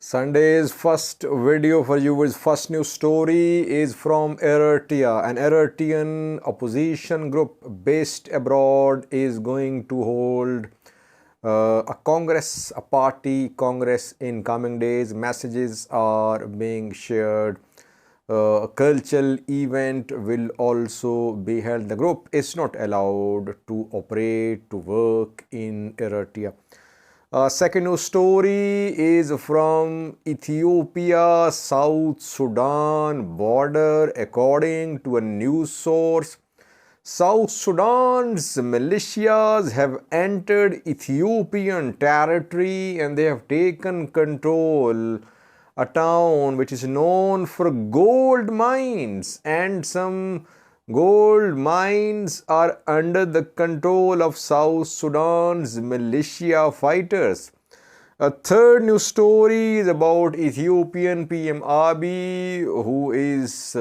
Sunday's first video for you is first news story is from Eritrea. An Eritrean opposition group based abroad is going to hold a congress, a party congress in coming days. Messages are being shared. A cultural event will also be held. The group is not allowed to operate, to work in Eritrea. Second news story is from Ethiopia, South Sudan border. According to a news source, South Sudan's militias have entered Ethiopian territory and they have taken control a town which is known for gold mines, and some gold mines are under the control of South Sudan's militia fighters. A third news story is about Ethiopian PM Abiy, who is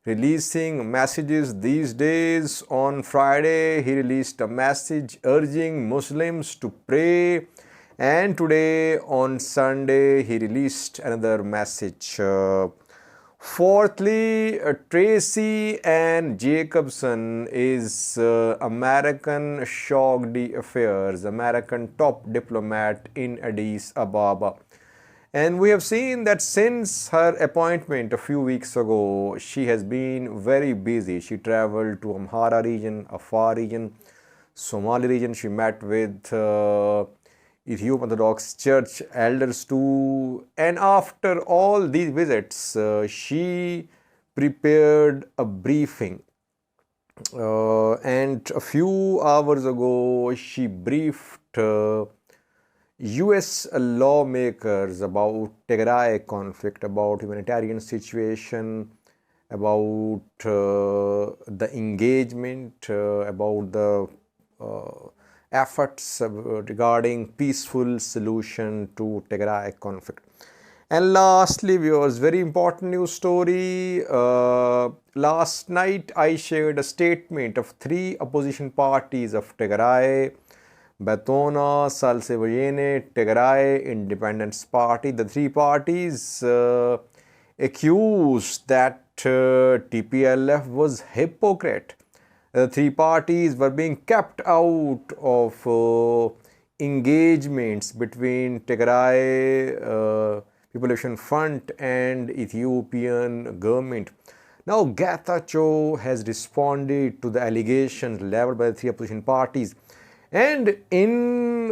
releasing messages these days. On Friday, he released a message urging Muslims to pray, and today on Sunday, he released another message. Fourthly, Tracy and Jacobson is American shock affairs, American top diplomat in Addis Ababa. And we have seen that since her appointment a few weeks ago, she has been very busy. She traveled to Amhara region, Afar region, Somali region. She met with Ethiopian Orthodox Church elders too, and after all these visits, she prepared a briefing. And a few hours ago, she briefed US lawmakers about Tigray conflict, about humanitarian situation, about the engagement, about the efforts regarding peaceful solution to Tigray conflict. And lastly, viewers, very important news story. Last night I shared a statement of three opposition parties of Tigray: Batona, Salsevayene, Tigray Independence Party. The three parties accused that TPLF was hypocrite. The three parties were being kept out of engagements between Tigray Population Front and Ethiopian government. Now, Getachew has responded to the allegations leveled by the three opposition parties, and in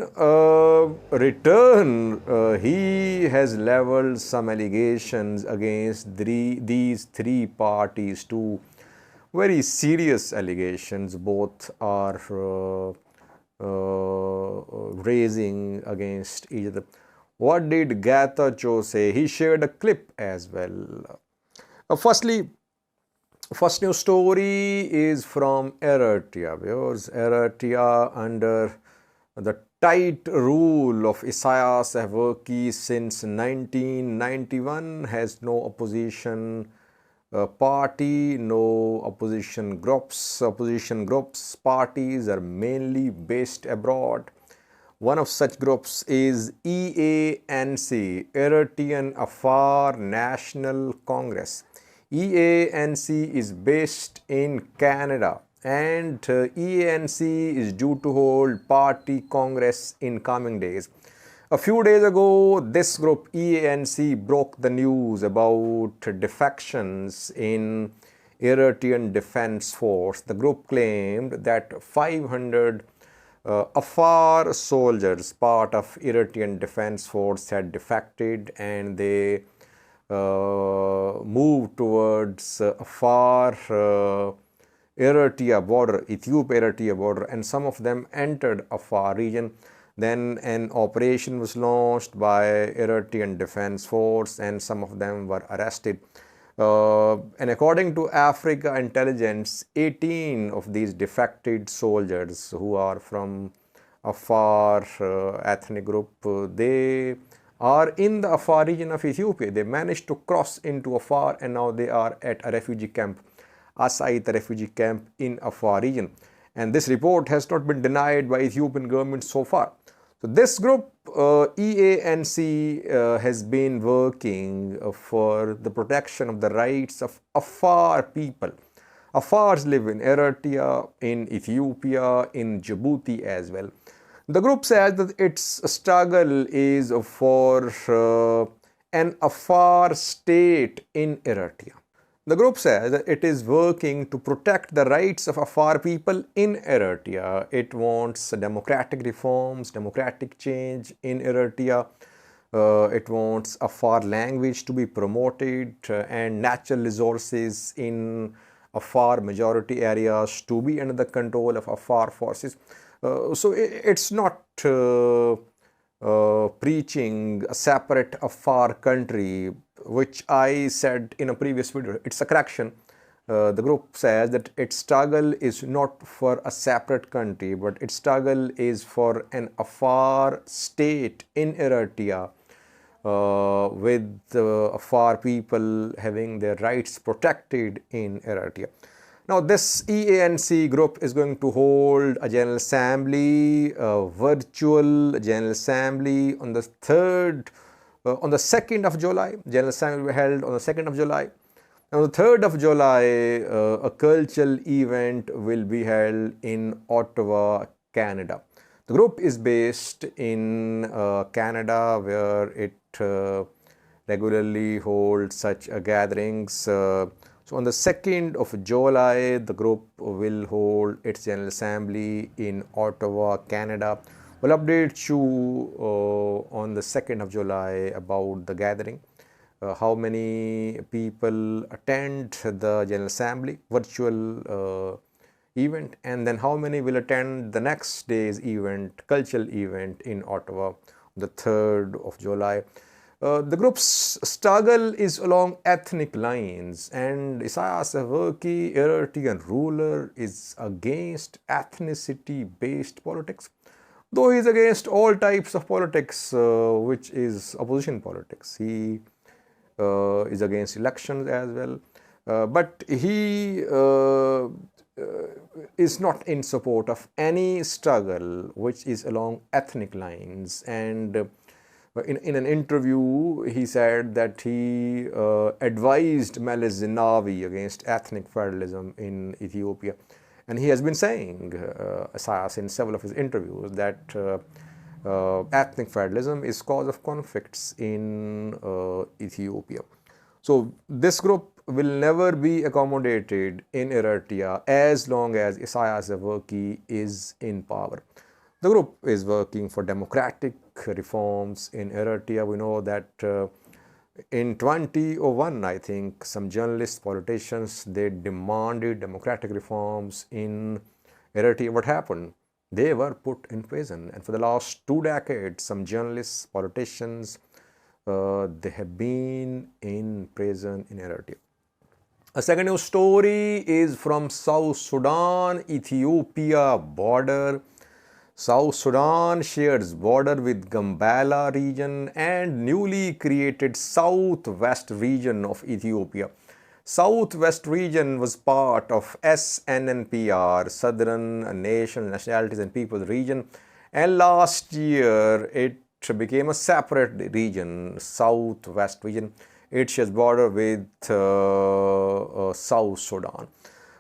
return, he has leveled some allegations against these three parties too. Very serious allegations both are raising against each other. What did Getachew say? He shared a clip as well. Firstly, first news story is from Eritrea. Viewers, Eritrea under the tight rule of Isaias Afwerki since 1991 has no opposition party, no opposition groups. Opposition groups, parties are mainly based abroad. One of such groups is EANC, Eritrean Afar National Congress. EANC is based in Canada, and EANC is due to hold party congress in coming days. A few days ago, this group EANC broke the news about defections in Eritrean Defense Force. The group claimed that 500 Afar soldiers, part of Eritrean Defense Force, had defected, and they moved towards Afar Eritrea border, Ethiopia-Eritrea border, and some of them entered Afar region. Then an operation was launched by Eritrean Defense Force, and some of them were arrested. And according to Africa Intelligence, 18 of these defected soldiers who are from Afar ethnic group, they are in the Afar region of Ethiopia. They managed to cross into Afar, and now they are at a refugee camp, Asait refugee camp in Afar region. And this report has not been denied by Ethiopian government so far. So this group, EANC, has been working for the protection of the rights of Afar people. Afars live in Eritrea, in Ethiopia, in Djibouti as well. The group says that its struggle is for an Afar state in Eritrea. The group says that it is working to protect the rights of Afar people in Eritrea. It wants democratic reforms, democratic change in Eritrea. It wants Afar language to be promoted and natural resources in Afar majority areas to be under the control of Afar forces. So it's not preaching a separate Afar country, which I said in a previous video. It's a correction. The group says that its struggle is not for a separate country, but its struggle is for an Afar state in Eritrea, with Afar people having their rights protected in Eritrea. Now, this EANC group is going to hold a General Assembly, a virtual General Assembly on the 2nd of July. General Assembly will be held on the 2nd of July. On the 3rd of July, a cultural event will be held in Ottawa, Canada. The group is based in Canada, where it regularly holds such gatherings. So on the 2nd of July, the group will hold its General Assembly in Ottawa, Canada. We'll update you on the 2nd of July about the gathering, how many people attend the General Assembly virtual event, and then how many will attend the next day's event, cultural event in Ottawa on the 3rd of July. The group's struggle is along ethnic lines, and Isaias Afwerki, Eritrean ruler, is against ethnicity-based politics, though he is against all types of politics, which is opposition politics. He is against elections as well, but he is not in support of any struggle which is along ethnic lines. And in an interview, he said that he advised Meles Zenawi against ethnic federalism in Ethiopia. And he has been saying, Isaias, in several of his interviews, that ethnic federalism is cause of conflicts in Ethiopia. So this group will never be accommodated in Eritrea as long as Isaias Afwerki is in power. The group is working for democratic reforms in Eritrea. We know that in 2001, I think, some journalists, politicians, they demanded democratic reforms in Eritrea. What happened? They were put in prison. And for the last 2 decades, some journalists, politicians, they have been in prison in Eritrea. A second news story is from South Sudan, Ethiopia border. South Sudan shares border with Gambela region and newly created Southwest region of Ethiopia. Southwest region was part of SNNPR, Southern Nationalities and Peoples region, and last year it became a separate region, Southwest region. It shares border with South Sudan.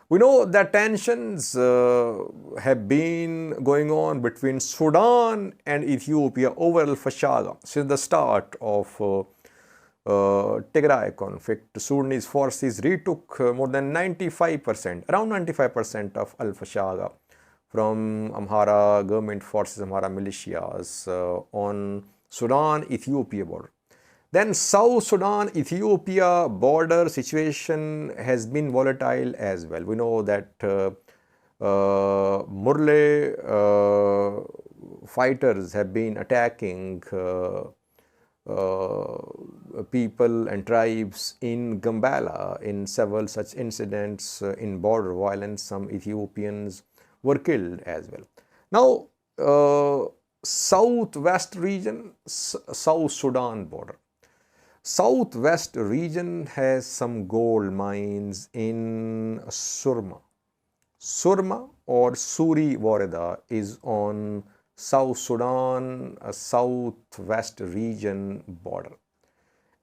We know that tensions have been going on between Sudan and Ethiopia over Al-Fashaga since the start of Tigray conflict. Sudanese forces retook more than 95%, around 95% of Al-Fashaga from Amhara government forces, Amhara militias on Sudan-Ethiopia border. Then South Sudan-Ethiopia border situation has been volatile as well. We know that Murle fighters have been attacking people and tribes in Gambela in several such incidents in border violence. Some Ethiopians were killed as well. Now, Southwest region, South Sudan border. Southwest region has some gold mines in Surma. Surma or Suri Wareda is on South Sudan, southwest region border.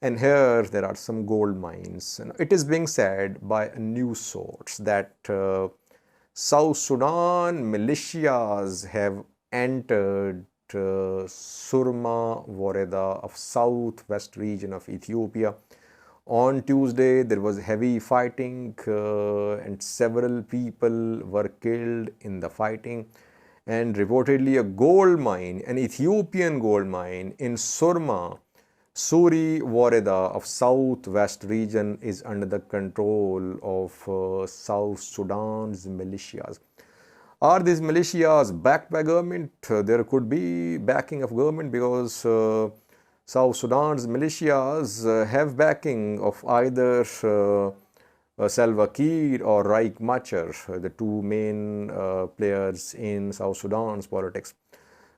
And here there are some gold mines. It is being said by a news source that South Sudan militias have entered Surma Woreda of southwest region of Ethiopia. On Tuesday, there was heavy fighting and several people were killed in the fighting. And reportedly, a gold mine, an Ethiopian gold mine in Surma, Suri Woreda of southwest region is under the control of South Sudan's militias. Are these militias backed by government? There could be backing of government because South Sudan's militias have backing of either Salva Kiir or Riek Machar, the two main players in South Sudan's politics.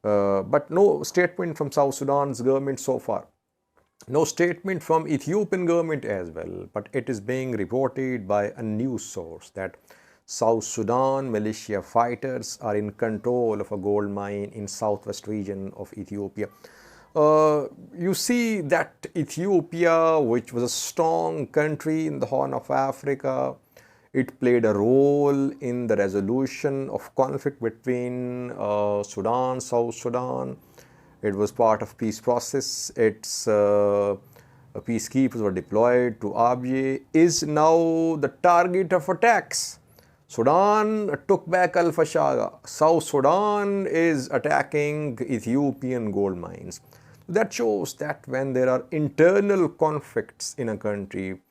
But no statement from South Sudan's government so far. No statement from Ethiopian government as well, but it is being reported by a news source that South Sudan militia fighters are in control of a gold mine in southwest region of Ethiopia. You see that Ethiopia, which was a strong country in the Horn of Africa, it played a role in the resolution of conflict between Sudan, South Sudan. It was part of peace process. Its peacekeepers were deployed to Abiy, is now the target of attacks. Sudan took back Al-Fashaga. South Sudan is attacking Ethiopian gold mines. That shows that when there are internal conflicts in a country,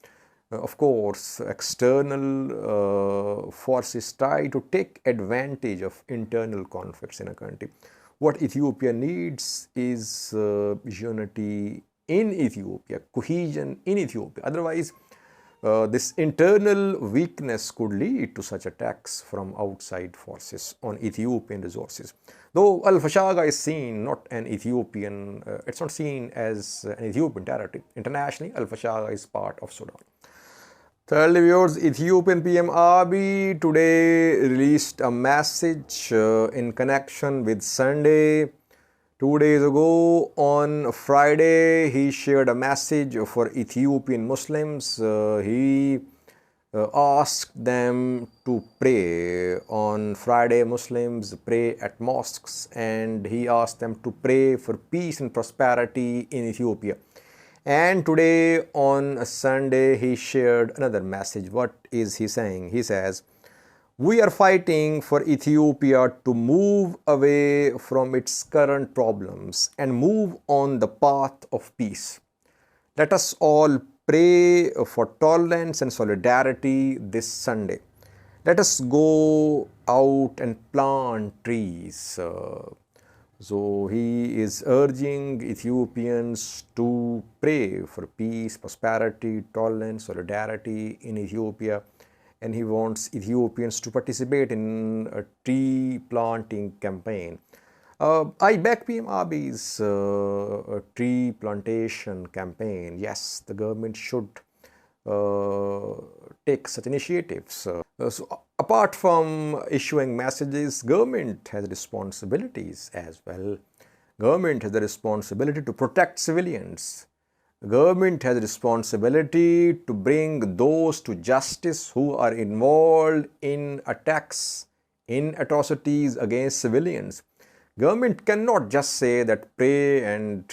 of course, external forces try to take advantage of internal conflicts in a country. What Ethiopia needs is unity in Ethiopia, cohesion in Ethiopia. Otherwise, this internal weakness could lead to such attacks from outside forces on Ethiopian resources. Though Al-Fashaga is seen not an Ethiopian, it's not seen as an Ethiopian territory. Internationally, Al-Fashaga is part of Sudan. Thirdly, viewers, Ethiopian PM Abiy today released a message in connection with Sunday. 2 days ago, on Friday, he shared a message for Ethiopian Muslims. He asked them to pray. On Friday, Muslims pray at mosques, and he asked them to pray for peace and prosperity in Ethiopia. And today on Sunday, he shared another message. What is he saying? He says, "We are fighting for Ethiopia to move away from its current problems and move on the path of peace. Let us all pray for tolerance and solidarity this Sunday. Let us go out and plant trees." So he is urging Ethiopians to pray for peace, prosperity, tolerance, solidarity in Ethiopia, and he wants Ethiopians to participate in a tree planting campaign. I back PM Abiy's tree plantation campaign. Yes, the government should take such initiatives. So apart from issuing messages, government has responsibilities as well. Government has the responsibility to protect civilians. Government has a responsibility to bring those to justice who are involved in attacks, in atrocities against civilians. Government cannot just say that pray and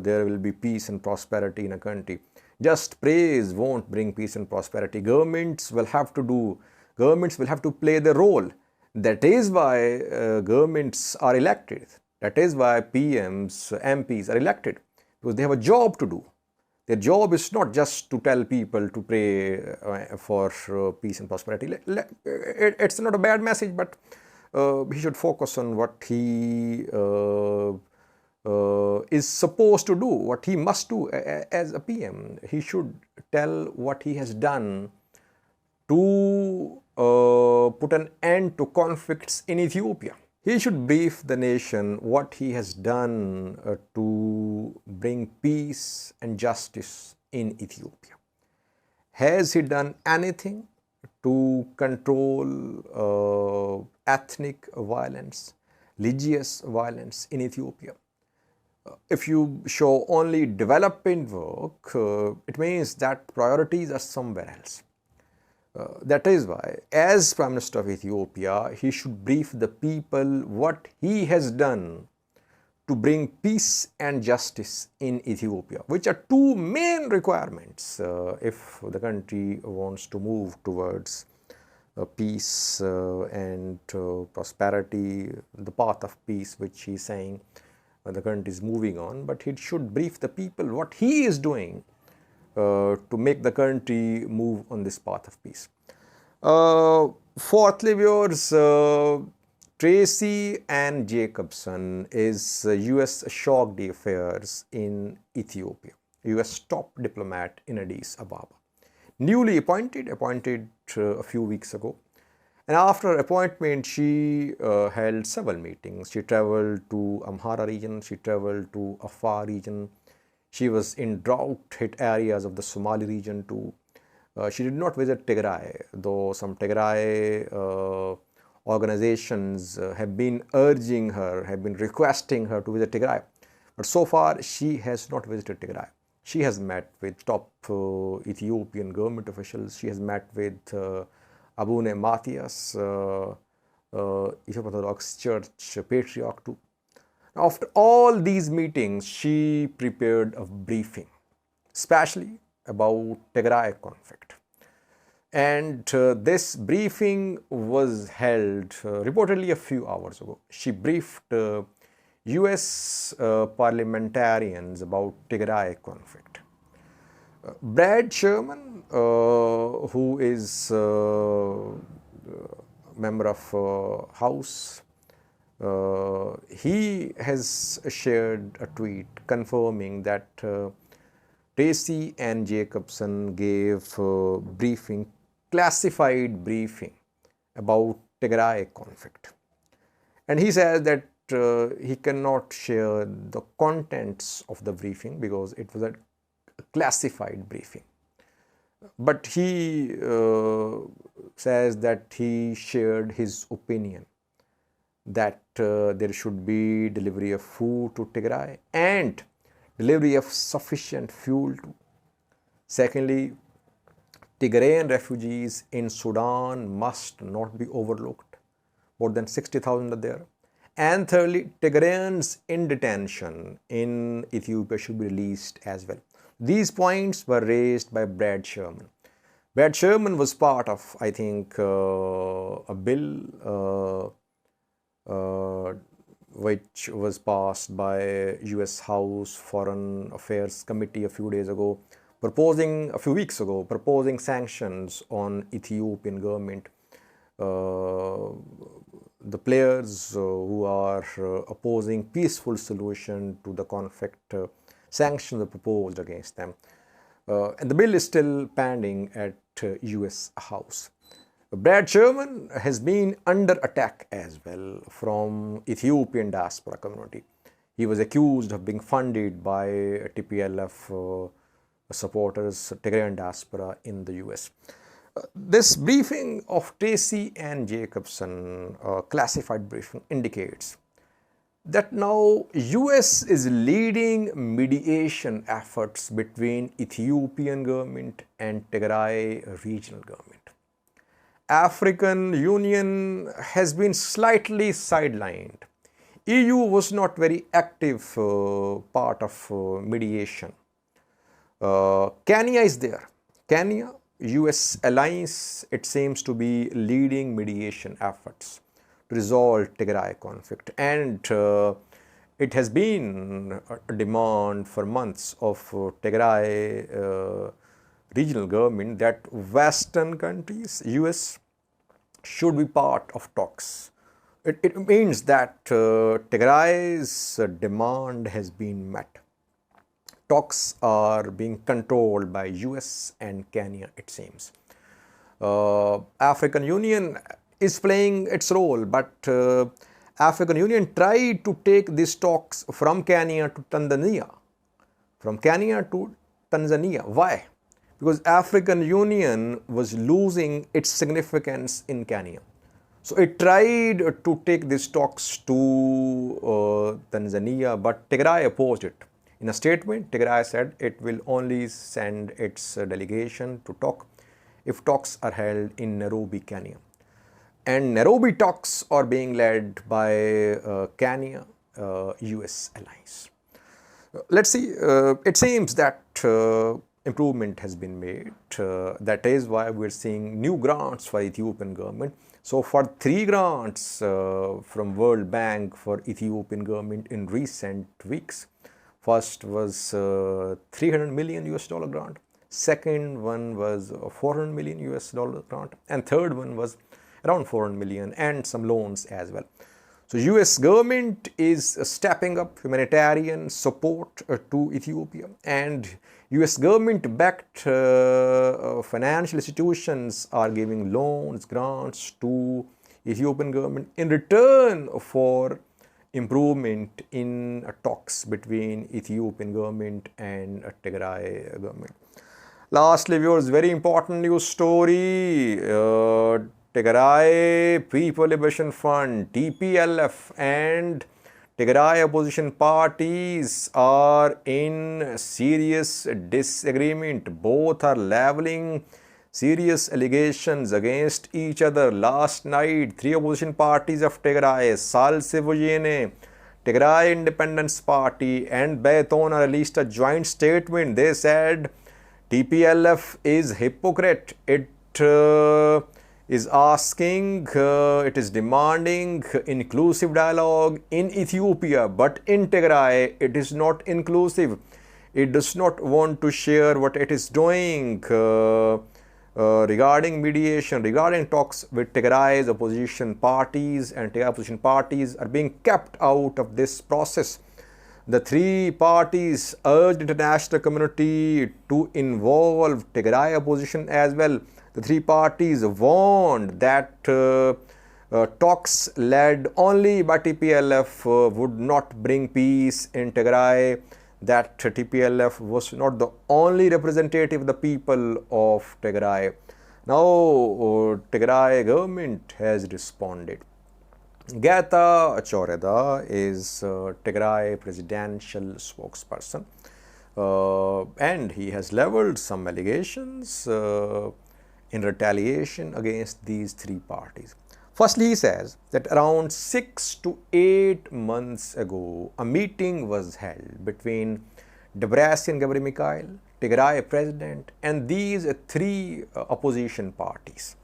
there will be peace and prosperity in a country. Just praise won't bring peace and prosperity. Governments will have to play their role. That is why governments are elected. That is why PMs, MPs are elected, because they have a job to do. Their job is not just to tell people to pray for peace and prosperity. It's not a bad message, but he should focus on what he is supposed to do, what he must do as a PM. He should tell what he has done to put an end to conflicts in Ethiopia. He should brief the nation what he has done to bring peace and justice in Ethiopia. Has he done anything to control ethnic violence? religious violence in Ethiopia. If you show only development work, it means that priorities are somewhere else. That is why, as Prime Minister of Ethiopia, he should brief the people what he has done to bring peace and justice in Ethiopia, which are two main requirements if the country wants to move towards peace and prosperity, the path of peace which he is saying the country is moving on. But he should brief the people what he is doing to make the country move on this path of peace. Fourthly, viewers, Tracy and Jacobson is US shocked the affairs in Ethiopia. US top diplomat in Addis Ababa. Newly appointed a few weeks ago. And after appointment, she held several meetings. She traveled to Amhara region, she traveled to Afar region. She was in drought-hit areas of the Somali region too. She did not visit Tigray, though some Tigray organizations have been urging her, have been requesting her to visit Tigray. But so far, she has not visited Tigray. She has met with top Ethiopian government officials. She has met with Abune Matthias, Ethiopian Orthodox Church patriarch too. After all these meetings, she prepared a briefing, especially about Tigray conflict. And this briefing was held reportedly a few hours ago. She briefed US parliamentarians about Tigray conflict. Brad Sherman, who is member of House, he has shared a tweet confirming that Tracy and Jacobson gave briefing, classified briefing about Tigray conflict. And he says that he cannot share the contents of the briefing because it was a classified briefing. But he says that he shared his opinion that there should be delivery of food to Tigray and delivery of sufficient fuel too. Secondly, Tigrayan refugees in Sudan must not be overlooked. More than 60,000 are there. And thirdly, Tigrayans in detention in Ethiopia should be released as well. These points were raised by Brad Sherman. Brad Sherman was part of, I think, a bill which was passed by US House Foreign Affairs Committee a few weeks ago, proposing sanctions on Ethiopian government. The players who are opposing peaceful solution to the conflict, sanctions are proposed against them. And the bill is still pending at US House. Brad Sherman has been under attack as well from Ethiopian diaspora community. He was accused of being funded by TPLF supporters, Tigrayan diaspora in the US. This briefing of Tracy and Jacobson, classified briefing, indicates that now US is leading mediation efforts between Ethiopian government and Tigray regional government. African Union has been slightly sidelined. EU was not very active part of mediation. Kenya is there. Kenya, US alliance, it seems to be leading mediation efforts to resolve Tigray conflict. And it has been a demand for months of Tigray regional government that Western countries, US, should be part of talks. It means that Tigray's demand has been met. Talks are being controlled by US and Kenya, it seems. African Union is playing its role, but African Union tried to take these talks from Kenya to Tanzania. From Kenya to Tanzania. Why? Because African Union was losing its significance in Kenya. So it tried to take these talks to Tanzania, but Tigray opposed it. In a statement, Tigray said it will only send its delegation to talk if talks are held in Nairobi, Kenya. And Nairobi talks are being led by Kenya, US allies. Let's see, it seems that improvement has been made. That is why we're seeing new grants for Ethiopian government. So for 3 grants from World Bank for Ethiopian government in recent weeks. First was 300 million US dollar grant. Second one was 400 million US dollar grant. And third one was around 400 million and some loans as well. So US government is stepping up humanitarian support to Ethiopia, and US government backed financial institutions are giving loans, grants to Ethiopian government in return for improvement in talks between Ethiopian government and Tigray government. Lastly, viewers, very important news story. Tigray People Liberation Front, TPLF, and Tigray opposition parties are in serious disagreement. Both are leveling serious allegations against each other. Last night, 3 opposition parties of Tigray, Salsivojene, Tigray Independence Party, and Baytona released a joint statement. They said TPLF is hypocrite. It is asking, it is demanding inclusive dialogue in Ethiopia, but in Tigray it is not inclusive. It does not want to share what it is doing regarding mediation, regarding talks with Tigray's opposition parties, and Tigray opposition parties are being kept out of this process. The 3 parties urged international community to involve Tigray opposition as well. The 3 parties warned that talks led only by TPLF would not bring peace in Tigray, that TPLF was not the only representative of the people of Tigray. Now, Tigray government has responded. Getachew is Tigray presidential spokesperson, and he has leveled some allegations in retaliation against these 3 parties. Firstly, he says that around 6 to 8 months ago, a meeting was held between Debretsion Gebremichael, Tigray president, and these 3 opposition parties.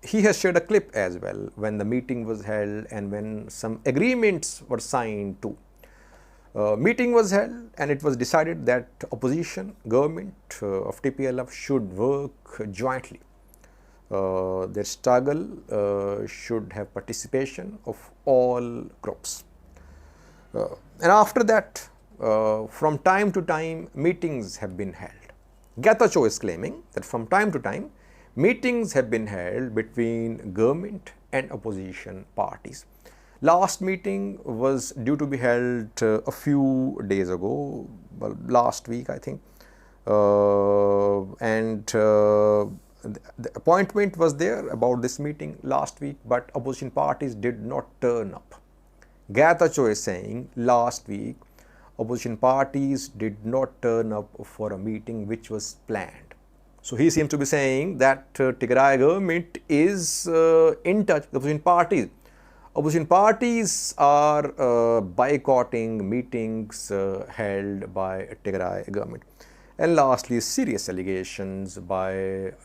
He has shared a clip as well when the meeting was held and when some agreements were signed too. Meeting was held and it was decided that opposition government of TPLF should work jointly. Their struggle should have participation of all groups. And after that, from time to time, meetings have been held. Getachew is claiming that from time to time, meetings have been held between government and opposition parties. Last meeting was due to be held a few days ago, well, last week I think, and the appointment was there about this meeting last week, but opposition parties did not turn up. Getachew is saying last week opposition parties did not turn up for a meeting which was planned. So he seems to be saying that Tigray government is in touch with opposition parties. Opposition parties are boycotting meetings held by Tigray government. And lastly, serious allegations by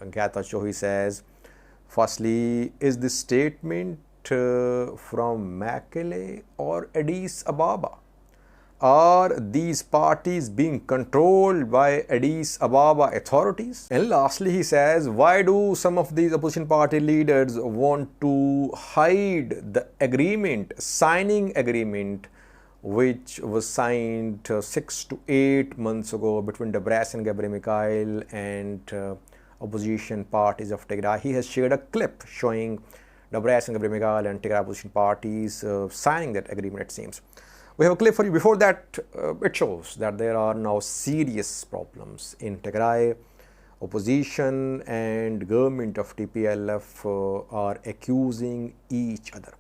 Getachew. He says, firstly, is this statement from Mekelle or Addis Ababa? Are these parties being controlled by Addis Ababa authorities? And lastly, he says, why do some of these opposition party leaders want to hide the agreement, signing agreement, which was signed 6 to 8 months ago between Debretsion Gebremichael and opposition parties of Tigray? He has shared a clip showing Debretsion Gebremichael and Tigray opposition parties signing that agreement, it seems. We have a clip for you. Before that, it shows that there are now serious problems in Tigray. Opposition and government of TPLF are accusing each other.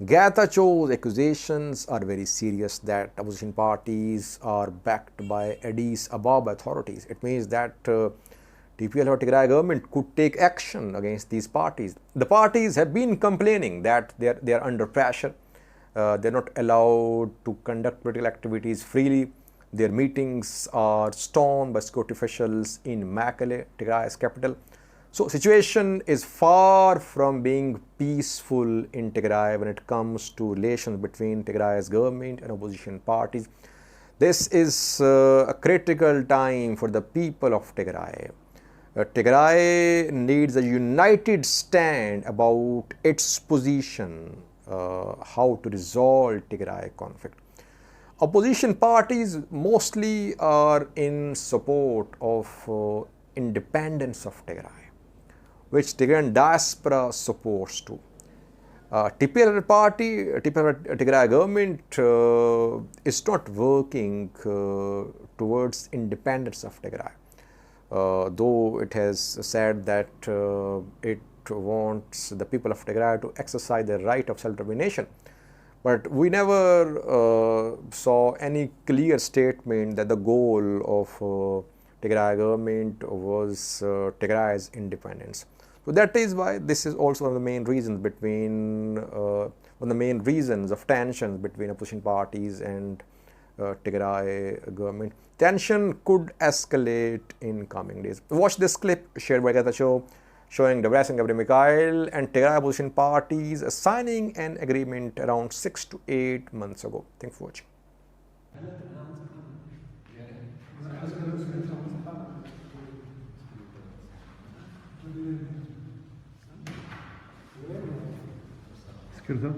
Getacheau's accusations are very serious that opposition parties are backed by Addis Ababa authorities. It means that TPLF or Tigray government could take action against these parties. The parties have been complaining that they are under pressure. They are not allowed to conduct political activities freely. Their meetings are stormed by security officials in Mekelle, Tigray's capital. So situation is far from being peaceful in Tigray when it comes to relations between Tigray's government and opposition parties. This is a critical time for the people of Tigray. Tigray needs a united stand about its position, how to resolve Tigray conflict. Opposition parties mostly are in support of independence of Tigray, which Tigrayan diaspora supports too. TPLF party, TPLF Tigray government is not working towards independence of Tigray. Though it has said that it wants the people of Tigray to exercise their right of self-determination. But we never saw any clear statement that the goal of Tigray government was Tigray's independence. So that is why this is also one of the main reasons of tensions between opposition parties and Tigray government. Tension could escalate in coming days. Watch this clip shared by Getacheau showing Devras and Gabriel Mikhail and Tigray opposition parties signing an agreement around 6 to 8 months ago. Thanks for watching. Sıkıntı.